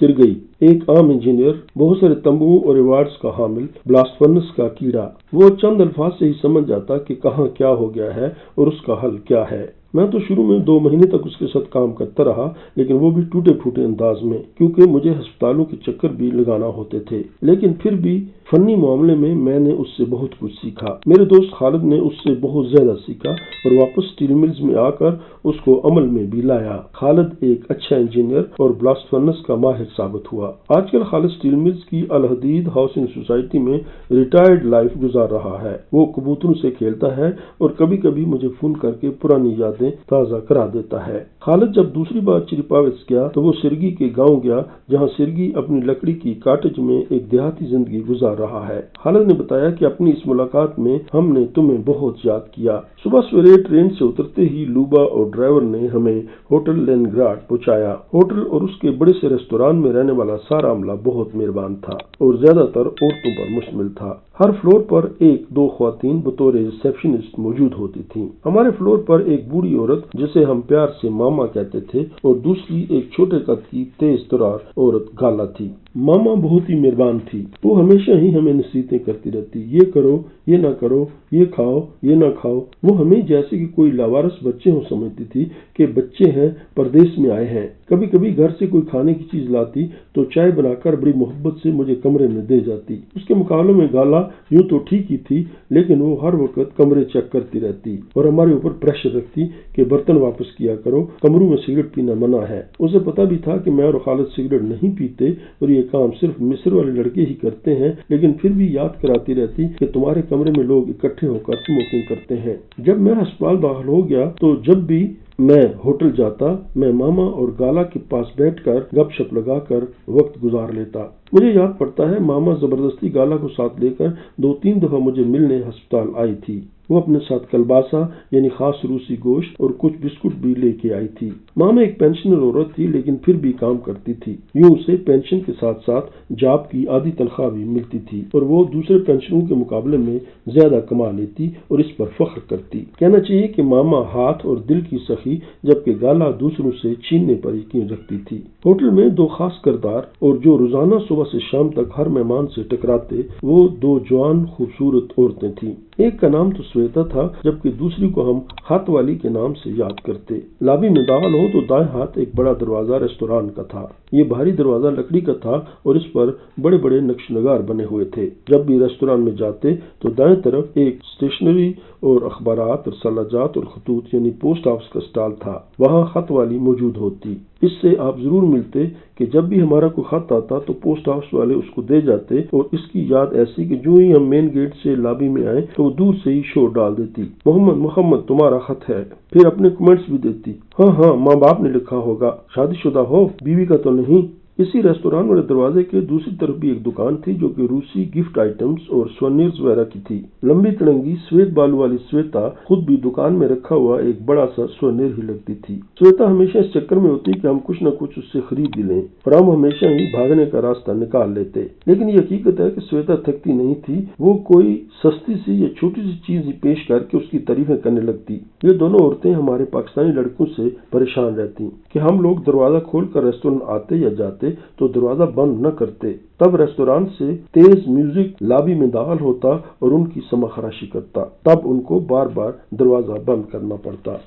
सिरगई, एक आम इंजीनियर, बहुत सारे तंबुओं और रिवार्ड्स का हामिल, ब्लास्ट फर्नेस का कीड़ा। वो चंद अल्फाज से ही समझ जाता कि कहाँ क्या हो गया है और उसका हल क्या है। मैं तो शुरू में 2 महीने तक उसके साथ काम करता रहा, लेकिन वो भी टूटे फूटे अंदाज में, क्योंकि मुझे अस्पतालों के चक्कर भी लगाना होते थे। लेकिन फिर भी फनी मामले में मैंने उससे बहुत कुछ सीखा। मेरे दोस्त खालिद ने उससे बहुत ज्यादा सीखा और वापस स्टील मिल्स में आकर उसको अमल में भी लाया। खालिद एक अच्छा इंजीनियर और ब्लास्ट फर्नेस का माहिर साबित हुआ। आजकल खालिद स्टील मिल्स की अल हदीद हाउसिंग सोसाइटी में रिटायर्ड लाइफ गुजार रहा है। वो कबूतरों से खेलता है और कभी कभी मुझे फोन करके पुरानी यादें ताज़ा करा देता है। खालिद जब दूसरी बार चिरिपाविस गया तो वो सिरगी के गांव गया, जहां सिरगी अपनी लकड़ी की कॉटेज में एक देहाती जिंदगी गुजार रहा है। खालिद ने बताया कि अपनी इस मुलाकात में हमने तुम्हें बहुत याद किया। सुबह सवेरे ट्रेन से उतरते ही लूबा और ड्राइवर ने हमें होटल लेनिनग्राड पहुंचाया। होटल और उसके बड़े से रेस्तोरां में रहने वाला सारा अमला बहुत मेहरबान था और ज्यादातर औरतों पर मुश्तमिल था। हर फ्लोर पर 1-2 ख्वातीन बतौर रिसेप्शनिस्ट मौजूद होती थीं। हमारे फ्लोर पर एक बूढ़ी औरत, जिसे हम प्यार से मामा कहते थे, और दूसरी एक छोटे कद की तेज तरार औरत गाला थी। मामा बहुत ही मेहरबान थी। वो हमेशा ही हमें नसीहतें करती रहती, ये करो, ये ना करो, ये खाओ, ये ना खाओ। वो हमें जैसे कि कोई लावारिस बच्चे हो समझती थी कि बच्चे हैं, परदेश में आए हैं। कभी कभी घर से कोई खाने की चीज लाती तो चाय बनाकर बड़ी मोहब्बत से मुझे कमरे में दे जाती। उसके मुकाबले में गाला यूं तो ठीक ही थी, लेकिन वो हर वक्त कमरे चेक करती रहती और हमारे ऊपर प्रेशर रखती कि बर्तन वापस किया करो, कमरों में सिगरेट पीना मना है। उसे पता भी था कि मैं और खालिद सिगरेट नहीं पीते और ये काम सिर्फ मिस्र वाले लड़के ही करते हैं, लेकिन फिर भी याद कराती रहती कि तुम्हारे कमरे में लोग इकट्ठे होकर स्मोकिंग करते हैं। जब मैं अस्पताल दाखिल हो गया तो जब भी मैं होटल जाता, मैं मामा और गाला के पास बैठकर गपशप लगाकर वक्त गुजार लेता। मुझे याद पड़ता है मामा जबरदस्ती गाला को साथ लेकर 2-3 दफा मुझे मिलने अस्पताल आई थी। वो अपने साथ कलबासा यानी खास रूसी गोश्त और कुछ बिस्कुट भी लेके आई थी। मामा एक पेंशनर औरत थी, लेकिन फिर भी काम करती थी। यूं उसे पेंशन के साथ साथ जॉब की आधी तनख्वाह भी मिलती थी और वो दूसरे पेंशनरों के मुकाबले में ज्यादा कमा लेती और इस पर फख्र करती। कहना चाहिए कि मामा हाथ और दिल की सखी, जबकि गाला दूसरों से छीनने पर यकीन रखती थी। होटल में 2 खास किरदार और जो रोजाना सुबह से शाम तक हर मेहमान से टकराते, वो 2 जवान खूबसूरत औरतें थीं। एक का नाम तो श्वेता था, जबकि दूसरी को हम हाथ वाली के नाम से याद करते। लॉबी में दाखिल हो तो दाएं हाथ एक बड़ा दरवाजा रेस्टोरेंट का था। ये भारी दरवाजा लकड़ी का था और इस पर बड़े बड़े नक्श नगार बने हुए थे। जब भी रेस्टोरेंट में जाते तो दाएं तरफ एक स्टेशनरी और अखबारात, रसालाजात और खतूत यानी पोस्ट ऑफिस का स्टॉल था। वहाँ खत वाली मौजूद होती। इससे आप जरूर मिलते कि जब भी हमारा कोई खत आता तो पोस्ट ऑफिस वाले उसको दे जाते और इसकी याद ऐसी कि जो ही हम मेन गेट से लॉबी में आए तो वो दूर से ही शोर डाल देती, मोहम्मद तुम्हारा खत है। फिर अपने कमेंट्स भी देती, हाँ माँ बाप ने लिखा होगा, शादीशुदा हो, बीवी का तो नहीं। इसी रेस्टोरेंट वाले दरवाजे के दूसरी तरफ भी एक दुकान थी जो कि रूसी गिफ्ट आइटम्स और सोनियर्स वगैरह की थी। लंबी तिरंगी श्वेत बालू वाली श्वेता खुद भी दुकान में रखा हुआ एक बड़ा सा सोनियर ही लगती थी। श्वेता हमेशा इस चक्कर में होती कि हम कुछ न कुछ उससे खरीद ही लें और हम हमेशा ही भागने का रास्ता निकाल लेते। लेकिन ये हकीकत है कि श्वेता थकती नहीं थी। वो कोई सस्ती सी या छोटी सी चीज ही पेश करके उसकी तारीफें करने लगती। ये दोनों औरतें हमारे पाकिस्तानी लड़कों से परेशान रहती कि हम लोग दरवाजा खोलकर रेस्टोरेंट आते या जाते तो दरवाजा बंद न करते। तब रेस्टोरेंट से तेज म्यूजिक लॉबी में दाखिल होता और उनकी समाखराशी करता। तब उनको बार बार दरवाजा बंद करना पड़ता।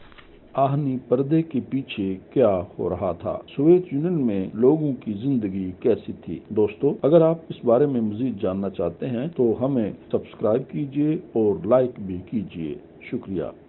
आहनी पर्दे के पीछे क्या हो रहा था? सोवियत यूनियन में लोगों की जिंदगी कैसी थी? दोस्तों, अगर आप इस बारे में मजीद जानना चाहते हैं तो हमें सब्सक्राइब कीजिए और लाइक भी कीजिए। शुक्रिया।